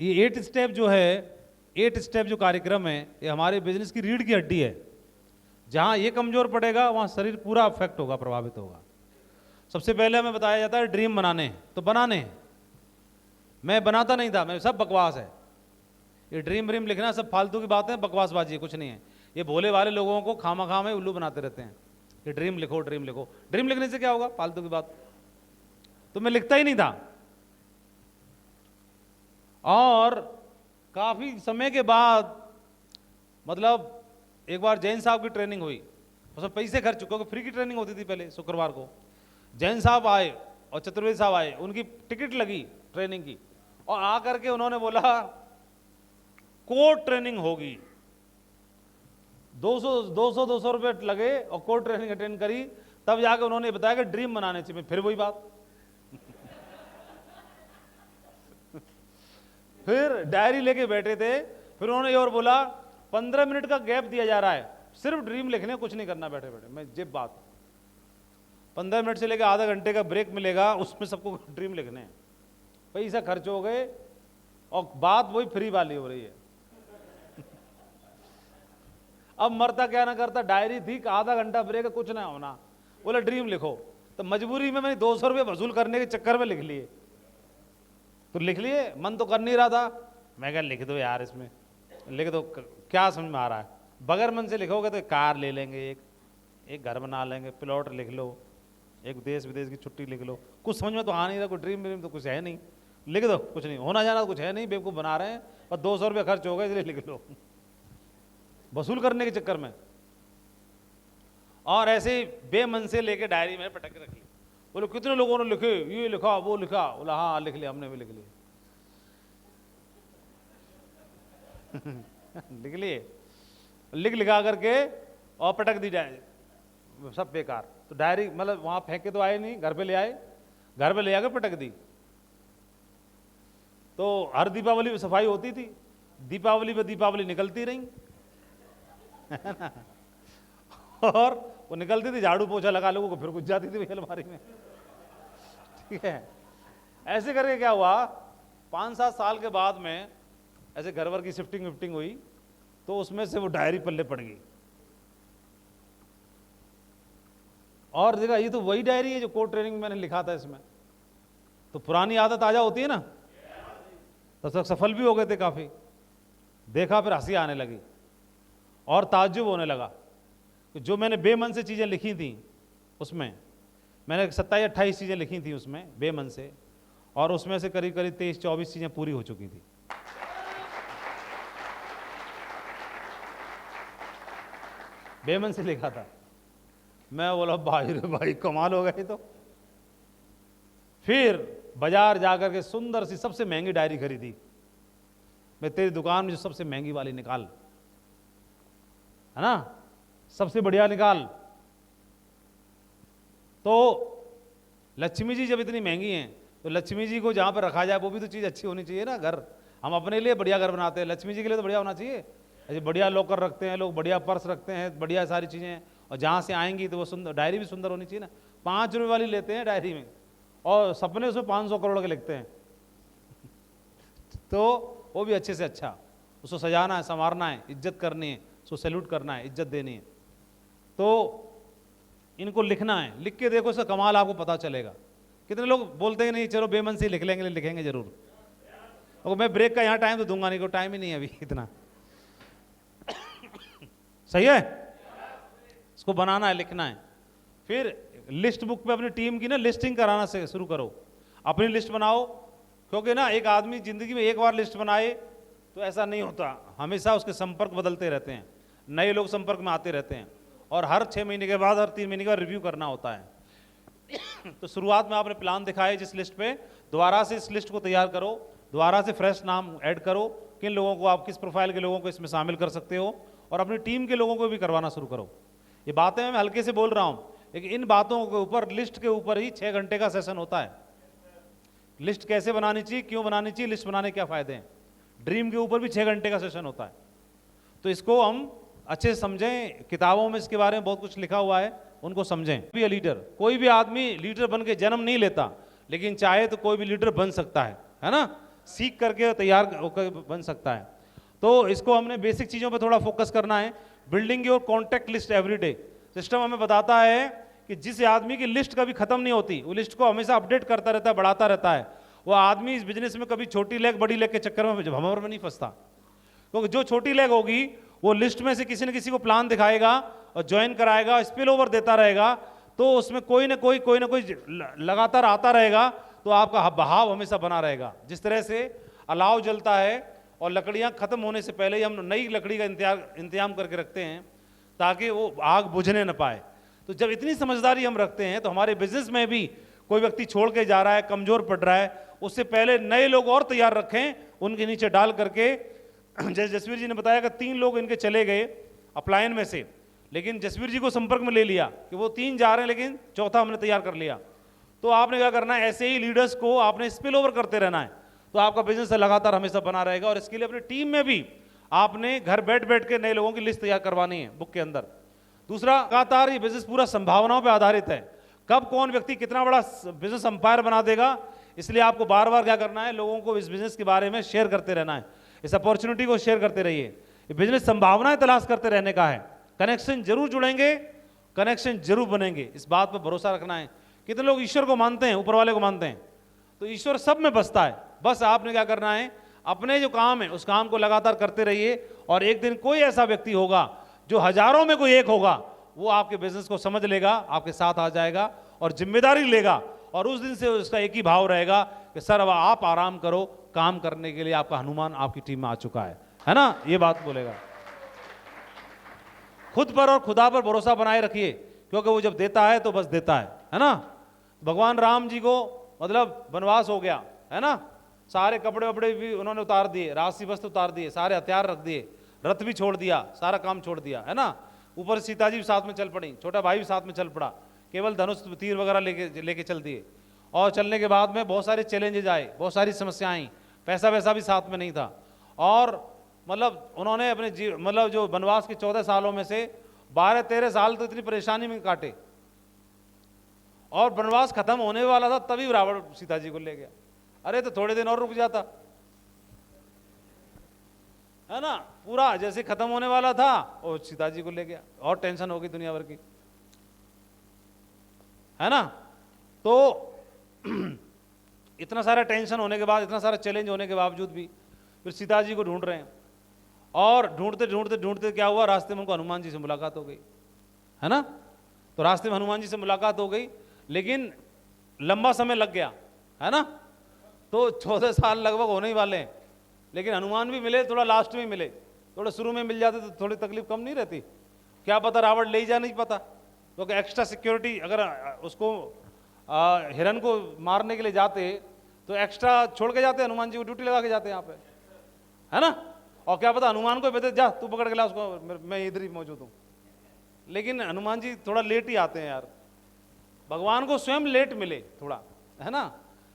ये 8 स्टेप जो है, 8 स्टेप जो कार्यक्रम है, ये हमारे बिजनेस की रीढ़ की हड्डी है। जहाँ ये कमजोर पड़ेगा वहाँ शरीर पूरा अफेक्ट होगा, प्रभावित होगा। सबसे पहले हमें बताया जाता है ड्रीम बनाने, तो बनाने मैं बनाता नहीं था, मैं सब बकवास है। ये ड्रीम व्रीम लिखना सब फालतू की बातें, बकवासबाजी है, कुछ नहीं है। ये भोले वाले लोगों को खामा खाम में उल्लू बनाते रहते हैं कि ड्रीम लिखो, ड्रीम लिखो। ड्रीम लिखने से क्या होगा? फालतू की बात। तो मैं लिखता ही नहीं था। और काफी समय के बाद, मतलब एक बार जैन साहब की ट्रेनिंग हुई, उसमें पैसे खर्च चुके, क्योंकि फ्री की ट्रेनिंग होती थी पहले शुक्रवार को। जैन साहब आए और चतुर्वेदी साहब आए, उनकी टिकट लगी ट्रेनिंग की, और आकर के उन्होंने बोला कोड ट्रेनिंग होगी। 200 रुपये लगे और कोड ट्रेनिंग अटेंड करी, तब जाके उन्होंने बताया कि ड्रीम बनाने चाहिए। फिर वही बात फिर डायरी लेके बैठे थे, फिर उन्होंने ये और बोला 15 मिनट का गैप दिया जा रहा है, सिर्फ ड्रीम लिखने, कुछ नहीं करना बैठे बैठे। मैं जिप बात 15 मिनट से लेकर आधा घंटे का ब्रेक मिलेगा, उसमें सबको ड्रीम लिखने हैं। पैसा खर्च हो गए और बात वही फ्री वाली हो रही है। अब मरता क्या ना करता, डायरी थी, आधा घंटा ब्रेक, कुछ ना होना, बोला ड्रीम लिखो। तो मजबूरी में मैंने 200 रुपये वसूल करने के चक्कर में लिख लिए। तो लिख लिए, मन तो कर नहीं रहा था। मैं क्या लिख दो यार, इसमें लिख दो, क्या समझ में आ रहा है? बगैर मन से लिखोगे तो कार ले लेंगे, एक घर बना लेंगे, प्लॉट लिख लो, एक देश विदेश की छुट्टी लिख लो। कुछ समझ में तो आ नहीं रहा, कोई ड्रीम व्रीम तो कुछ है नहीं, लिख दो, कुछ नहीं होना जाना, कुछ है नहीं, बेवकूफ़ बना रहे हैं, पर 200 रुपये खर्च हो गए इसलिए लिख लो, वसूल करने के चक्कर में। और ऐसे ही बेमन से लेके डायरी में पटक के रख ली। बोलो कितने लोगों ने लिखे, ये लिखा, वो लिखा। बोला हाँ लिख लिया, हमने भी लिख लिए। लिख लिए, लिखा करके और पटक दी डायरी, सब बेकार। तो डायरी मतलब वहां फेंके तो आए नहीं, घर पे ले आए, घर पे ले आकर पटक दी। तो हर दीपावली में सफाई होती थी, दीपावली पे दीपावली निकलती रही और वो निकलती थी, झाड़ू पोछा लगा लोगों को, फिर कुछ जाती थी अलमारी में। ठीक है, ऐसे करके क्या हुआ, 5-7 साल के बाद में ऐसे घर वर की शिफ्टिंग विफ्टिंग हुई, तो उसमें से वो डायरी पल्ले पड़ गई। और देखा ये तो वही डायरी है जो कोड ट्रेनिंग में मैंने लिखा था इसमें। तो पुरानी आदत ताजा होती है ना, तब तक सफल भी हो गए थे काफी। देखा फिर हंसी आने लगी और ताज्जुब होने लगा कि जो मैंने बेमन से चीजें लिखी थी, उसमें मैंने 27-28 चीजें लिखी थी उसमें बेमन से, और उसमें से करीब 23-24 चीजें पूरी हो चुकी थी। बेमन से लिखा था। मैं बोला भाई रे भाई, कमाल हो गई। तो फिर बाजार जाकर के सुंदर सी सबसे महंगी डायरी खरीदी। मैं तेरी दुकान में जो सबसे महंगी वाली निकाल, है ना, सबसे बढ़िया निकाल। तो लक्ष्मी जी जब इतनी महंगी हैं, तो लक्ष्मी जी को जहां पर रखा जाए वो भी तो चीज अच्छी होनी चाहिए ना। घर हम अपने लिए बढ़िया घर बनाते हैं, लक्ष्मी जी के लिए तो बढ़िया होना चाहिए। ऐसे बढ़िया लॉकर रखते हैं लोग, बढ़िया पर्स रखते हैं, बढ़िया सारी चीजें, और जहां से आएंगी तो वो सुंदर, डायरी भी सुंदर होनी चाहिए ना। 5 रुपये वाली लेते हैं डायरी में, और सपने उसमें 500 करोड़ के लिखते हैं। तो वो भी अच्छे से अच्छा, उसको सजाना है, संवारना है, इज्जत करनी है, उसको सैल्यूट करना है, इज्जत देनी है। तो इनको लिखना है, लिख के देखो, इसका कमाल आपको पता चलेगा। कितने लोग बोलते हैं नहीं चलो बेमन से लिख लेंगे, लिखेंगे जरूर। और मैं ब्रेक का यहाँ टाइम तो दूंगा नहीं, को टाइम ही नहीं है अभी इतना। सही है, इसको बनाना है, लिखना है। फिर लिस्ट बुक पे अपनी टीम की ना लिस्टिंग कराना से शुरू करो। अपनी लिस्ट बनाओ, क्योंकि ना एक आदमी जिंदगी में एक बार लिस्ट बनाए तो ऐसा नहीं होता, हमेशा उसके संपर्क बदलते रहते हैं, नए लोग संपर्क में आते रहते हैं, और हर 6 महीने के बाद, हर 3 महीने का रिव्यू करना होता है। तो शुरुआत में आपने प्लान दिखाए जिस लिस्ट पे, दोबारा से इस लिस्ट को तैयार करो, दोबारा से फ्रेश नाम ऐड करो, किन लोगों को आप, किस प्रोफाइल के लोगों को इसमें शामिल कर सकते हो, और अपनी टीम के लोगों को भी करवाना शुरू करो। ये बातें मैं हल्के से बोल रहा हूं, लेकिन इन बातों के ऊपर, लिस्ट के ऊपर ही 6 घंटे का सेशन होता है। लिस्ट कैसे बनानी चाहिए, क्यों बनानी चाहिए, लिस्ट बनाने क्या फायदे हैं, ड्रीम के ऊपर भी 6 घंटे का सेशन होता है। तो इसको हम अच्छे से समझें, किताबों में इसके बारे में बहुत कुछ लिखा हुआ है, उनको समझें। भी लीडर, कोई भी आदमी लीडर बन के जन्म नहीं लेता, लेकिन चाहे तो कोई भी लीडर बन सकता है ना। सीख करके तैयार होकर बन सकता है। तो इसको हमने बेसिक चीज़ों पे थोड़ा फोकस करना है। Building your contact list everyday. System हमें बताता है कि जिस आदमी की लिस्ट कभी खत्म नहीं होती, वो लिस्ट को हमेशा अपडेट करता रहता है, बढ़ाता रहता है, वो आदमी इस बिजनेस में कभी छोटी लेग बड़ी लेग के चक्कर में भंवर में नहीं फंसता। क्योंकि जो छोटी लेग होगी वो लिस्ट में से किसी न किसी को प्लान दिखाएगा और ज्वाइन कराएगा, स्पिल ओवर देता रहेगा, तो उसमें कोई ना कोई लगातार आता रहेगा, तो आपका बहाव हमेशा बना रहेगा। जिस तरह से अलाव जलता है और लकड़ियां खत्म होने से पहले ही हम नई लकड़ी का इंतजाम करके रखते हैं ताकि वो आग बुझने न पाए। तो जब इतनी समझदारी हम रखते हैं तो हमारे बिजनेस में भी कोई व्यक्ति छोड़ के जा रहा है, कमजोर पड़ रहा है, उससे पहले नए लोग और तैयार रखें, उनके नीचे डाल करके। जैसे जसवीर जी ने बताया कि 3 लोग इनके चले गए अपलायन में से, लेकिन जसवीर जी को संपर्क में ले लिया कि वो 3 जा रहे हैं, लेकिन चौथा हमने तैयार कर लिया। तो आपने क्या करना है, ऐसे ही लीडर्स को आपने स्पिल ओवर करते रहना है, तो आपका बिजनेस लगातार हमेशा बना रहेगा। और इसके लिए अपनी टीम में भी आपने घर बैठ बैठ के नए लोगों की लिस्ट तैयार करवानी है बुक के अंदर। दूसरा, लगातार ये बिजनेस पूरा संभावनाओं पर आधारित है, कब कौन व्यक्ति कितना बड़ा बिजनेस अंपायर बना देगा, इसलिए आपको बार बार क्या करना है, लोगों को इस बिजनेस के बारे में शेयर करते रहना है, इस अपॉर्चुनिटी को शेयर करते रहिए। ये बिजनेस संभावनाएं तलाश करते रहने का है। कनेक्शन जरूर जुड़ेंगे, कनेक्शन जरूर बनेंगे, इस बात पर भरोसा रखना है। कितने लोग ईश्वर को मानते हैं, ऊपर वाले को मानते हैं? तो ईश्वर सब में बसता है, बस आपने क्या करना है, अपने जो काम है उस काम को लगातार करते रहिए। और एक दिन कोई ऐसा व्यक्ति होगा जो हजारों में कोई एक होगा, वो आपके बिजनेस को समझ लेगा, आपके साथ आ जाएगा और जिम्मेदारी लेगा, और उस दिन से उसका एक ही भाव रहेगा कि सर अब आप आराम करो, काम करने के लिए आपका हनुमान आपकी टीम में आ चुका है ना, ये बात बोलेगा। खुद पर और खुदा पर भरोसा बनाए रखिए, क्योंकि वो जब देता है तो बस देता है ना। भगवान राम जी को मतलब वनवास हो गया है ना, सारे कपड़े वपड़े भी उन्होंने उतार दिए, राशि वस्त्र उतार दिए, सारे हथियार रख दिए, रथ भी छोड़ दिया, सारा काम छोड़ दिया है ना। ऊपर सीता जी भी साथ में चल पड़ी, छोटा भाई भी साथ में चल पड़ा, केवल धनुष तीर वगैरह लेके चल दिए। और चलने के बाद में बहुत सारे चैलेंजेज आए, बहुत सारी समस्याएं आई, पैसा वैसा भी साथ में नहीं था। और मतलब उन्होंने अपने मतलब जो वनवास के 14 सालों में से 12-13 साल तो इतनी परेशानी में काटे, और वनवास खत्म होने वाला था तभी रावण सीता जी को ले गया। अरे तो थोड़े दिन और रुक जाता, है ना, पूरा जैसे खत्म होने वाला था और सीता जी को ले गया, और टेंशन हो गई दुनिया भर की, है ना। तो इतना सारा टेंशन होने के बाद, इतना सारा चैलेंज होने के बावजूद भी फिर सीता जी को ढूंढ रहे हैं, और ढूंढते ढूंढते ढूंढते क्या हुआ, रास्ते में उनको हनुमान जी से मुलाकात हो गई, है ना। तो रास्ते में हनुमान जी से मुलाकात हो गई, लेकिन लंबा समय लग गया, है ना। तो 14 साल लगभग होने ही वाले हैं, लेकिन हनुमान भी मिले, थोड़ा लास्ट में मिले, थोड़ा शुरू में मिल जाते तो थोड़ी तकलीफ कम नहीं रहती। क्या पता रावण ले जा नहीं पता, क्योंकि एक्स्ट्रा सिक्योरिटी, अगर उसको हिरन को मारने के लिए जाते तो एक्स्ट्रा छोड़ के जाते, हनुमान जी को ड्यूटी लगा के जाते यहाँ पे, है ना। और क्या पता हनुमान को कहते जा तू पकड़ के ला उसको, मैं इधर ही मौजूद हूँ। लेकिन हनुमान जी थोड़ा लेट ही आते हैं यार, भगवान को स्वयं लेट मिले थोड़ा, है ना,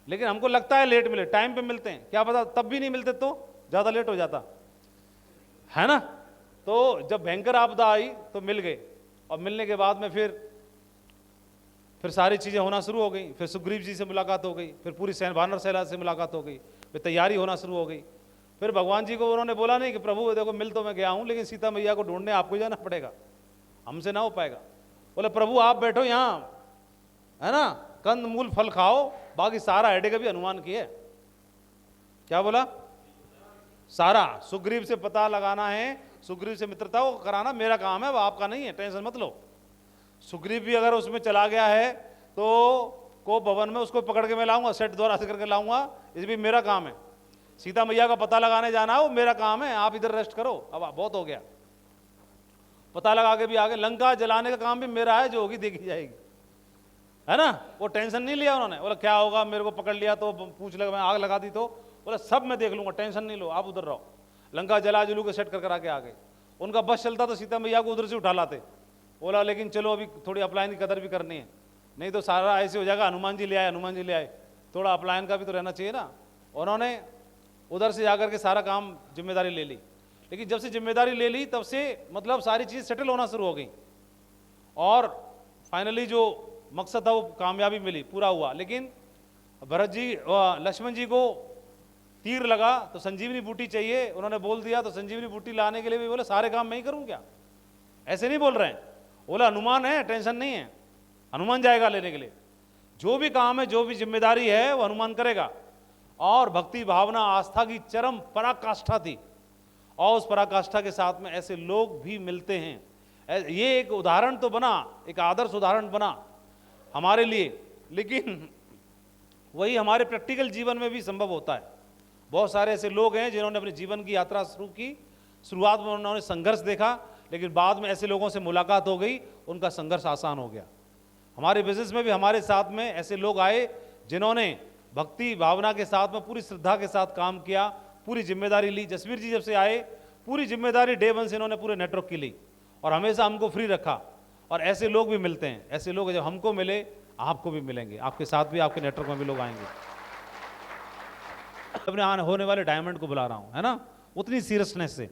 लेकिन हमको लगता है लेट मिले, टाइम पे मिलते हैं, क्या पता तब भी नहीं मिलते तो ज्यादा लेट हो जाता, है ना। तो जब भयंकर आपदा आई तो मिल गए, और मिलने के बाद में फिर सारी चीजें होना शुरू हो गई। फिर सुग्रीव जी से मुलाकात हो गई, फिर पूरी वानर सेना से मुलाकात हो गई, फिर तैयारी होना शुरू हो गई। फिर भगवान जी को उन्होंने बोला नहीं कि प्रभु देखो मिल तो मैं गया हूं, लेकिन सीता मैया को ढूंढने आपको जाना पड़ेगा, हमसे ना हो पाएगा। बोले प्रभु आप बैठो यहाँ, है ना, कंद मूल फल खाओ, बाकी सारा हेडेक भी हनुमान की है। क्या बोला? सारा सुग्रीव से पता लगाना है, सुग्रीव से मित्रता को कराना मेरा काम है, वो आपका नहीं है, टेंशन मत लो। सुग्रीव भी अगर उसमें चला गया है तो को भवन में उसको पकड़ के मैं लाऊंगा, सेट द्वारा से करके लाऊंगा, ये भी मेरा काम है। सीता मैया का पता लगाने जाना है, वो मेरा काम है, आप इधर रेस्ट करो, अब बहुत हो गया, पता लगा के भी आगे। लंका जलाने का काम भी मेरा है, जो होगी देखी जाएगी, है ना। वो टेंशन नहीं लिया उन्होंने, बोला क्या होगा, मेरे को पकड़ लिया तो पूछ लगा, मैं आग लगा दी तो, बोला सब मैं देख लूंगा, टेंशन नहीं लो, आप उधर रहो। लंका जला जुलू के सेट कर आके आ गए। उनका बस चलता तो सीता मैया को उधर से उठा लाते, बोला लेकिन चलो अभी थोड़ी अपलायन की कदर भी करनी है, नहीं तो सारा ऐसे हो जाएगा, हनुमान जी ले आए, हनुमान जी ले आए, थोड़ा अपलायन का भी तो रहना चाहिए ना। उन्होंने उधर से जाकर के सारा काम जिम्मेदारी ले ली, लेकिन जब से जिम्मेदारी ले ली तब से मतलब सारी चीज़ सेटल होना शुरू हो गई, और फाइनली जो मकसद था वो कामयाबी मिली, पूरा हुआ। लेकिन भरत जी लक्ष्मण जी को तीर लगा तो संजीवनी बूटी चाहिए, उन्होंने बोल दिया, तो संजीवनी बूटी लाने के लिए भी बोले सारे काम मैं ही करूं क्या? ऐसे नहीं बोल रहे हैं, बोला हनुमान है, टेंशन नहीं है, हनुमान जाएगा लेने के लिए। जो भी काम है, जो भी जिम्मेदारी है वो हनुमान करेगा। और भक्ति भावना आस्था की चरम पराकाष्ठा थी, और उस पराकाष्ठा के साथ में ऐसे लोग भी मिलते हैं। ये एक उदाहरण तो बना, एक आदर्श उदाहरण बना हमारे लिए, लेकिन वही हमारे प्रैक्टिकल जीवन में भी संभव होता है। बहुत सारे ऐसे लोग हैं जिन्होंने अपने जीवन की यात्रा शुरू की, शुरुआत में उन्होंने संघर्ष देखा, लेकिन बाद में ऐसे लोगों से मुलाकात हो गई, उनका संघर्ष आसान हो गया। हमारे बिजनेस में भी हमारे साथ में ऐसे लोग आए जिन्होंने भक्ति भावना के साथ में पूरी श्रद्धा के साथ काम किया, पूरी जिम्मेदारी ली। जसवीर जी जब से आए, पूरी जिम्मेदारी डे वन से इन्होंने पूरे नेटवर्क की ली और हमेशा हमको फ्री रखा। और ऐसे लोग भी मिलते हैं, ऐसे लोग जब हमको मिले आपको भी मिलेंगे, आपके साथ भी आपके नेटवर्क में भी लोग आएंगे। अपने होने वाले डायमंड को बुला रहा हूं, है ना, उतनी सीरियसनेस से।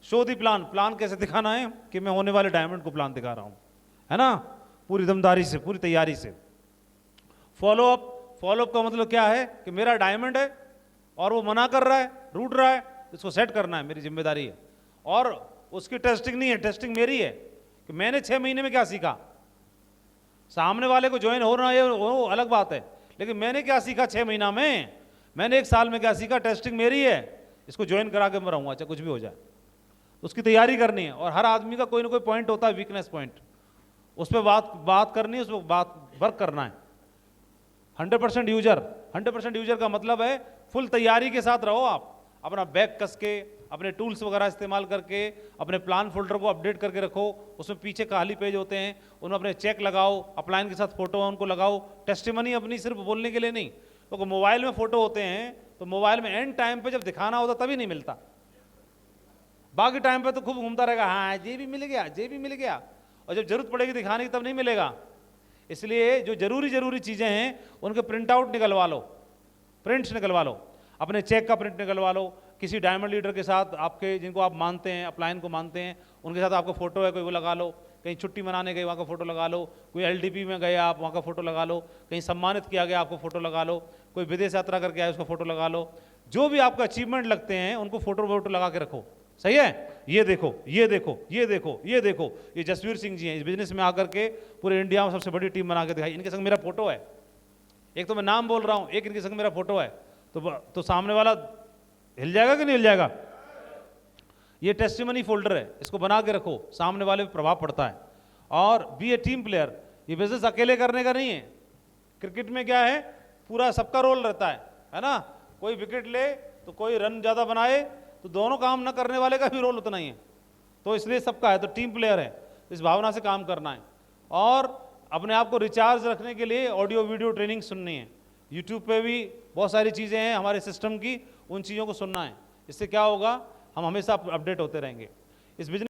शो दी प्लान, प्लान कैसे दिखाना है कि मैं होने वाले डायमंड को प्लान दिखा रहा हूं, है ना, पूरी दमदारी से, पूरी तैयारी से। फॉलोअप, फॉलोअप का मतलब क्या है कि मेरा डायमंड है और वो मना कर रहा है, रूठ रहा है, इसको सेट करना है, मेरी जिम्मेदारी है। और उसकी टेस्टिंग नहीं है, टेस्टिंग मेरी है कि मैंने 6 महीने में क्या सीखा। सामने वाले को ज्वाइन हो रहा है वो अलग बात है, लेकिन मैंने क्या सीखा 6 महीना में, मैंने 1 साल में क्या सीखा, टेस्टिंग मेरी है, इसको ज्वाइन करा के मैं रहूँगा, चाहे कुछ भी हो जाए। उसकी तैयारी करनी है, और हर आदमी का कोई ना कोई पॉइंट होता है, वीकनेस पॉइंट, उस पर बात करनी है, उस पर वर्क करना है। 100% यूजर, 100% यूजर का मतलब है फुल तैयारी के साथ रहो आप, अपना बैग कस के, अपने टूल्स वगैरह इस्तेमाल करके, अपने प्लान फोल्डर को अपडेट करके रखो, उसमें पीछे खाली पेज होते हैं, उनमें अपने चेक लगाओ, अपलाइन के साथ फोटो है उनको लगाओ। टेस्टिमनी अपनी सिर्फ बोलने के लिए नहीं, क्योंकि मोबाइल में फोटो होते हैं तो मोबाइल में एंड टाइम पे जब दिखाना होता तभी नहीं मिलता, बाकी टाइम पे तो खूब घूमता रहेगा, हाँ ये भी मिल गया, ये भी मिल गया, और जब जरूरत पड़ेगी दिखाने की तब नहीं मिलेगा। इसलिए जो जरूरी चीज़ें हैं उनके प्रिंट आउट निकलवा लो, प्रिंट्स निकलवा लो, अपने चेक का प्रिंट निकलवा लो, किसी डायमंड लीडर के साथ आपके जिनको आप मानते हैं, अपलाइन को मानते हैं, उनके साथ आपका फोटो है कोई, वो लगा लो। कहीं छुट्टी मनाने गए वहाँ का फोटो लगा लो, कोई LDP में गए आप वहाँ का फोटो लगा लो, कहीं सम्मानित किया गया आपको फोटो लगा लो, कोई विदेश यात्रा करके आए उसका फोटो लगा लो। जो भी आपका अचीवमेंट लगते हैं उनको फोटो वोटो लगा के रखो, सही है। ये देखो, ये देखो, ये देखो, ये देखो, ये जसवीर सिंह जी हैं, इस बिजनेस में आकर के पूरे इंडिया में सबसे बड़ी टीम बना के दिखाई, इनके संग मेरा फोटो है। एक तो मैं नाम बोल रहा हूँ, एक इनके संग मेरा फोटो है, तो सामने वाला हिल जाएगा कि नहीं हिल जाएगा। ये टेस्टिमनी फोल्डर है, इसको बना के रखो, सामने वाले पे प्रभाव पड़ता है। और बी ए टीम प्लेयर, ये बिजनेस अकेले करने का नहीं है। क्रिकेट में क्या है, पूरा सबका रोल रहता है ना, कोई विकेट ले तो कोई रन ज़्यादा बनाए, तो दोनों काम न करने वाले का भी रोल उतना ही है, तो इसलिए सबका है, तो टीम प्लेयर है, इस भावना से काम करना है। और अपने आप को रिचार्ज रखने के लिए ऑडियो वीडियो ट्रेनिंग सुननी है, यूट्यूब पे भी बहुत सारी चीज़ें हैं हमारे सिस्टम की, उन चीज़ों को सुनना है। इससे क्या होगा, हम हमेशा अपडेट होते रहेंगे। इस बिजनेस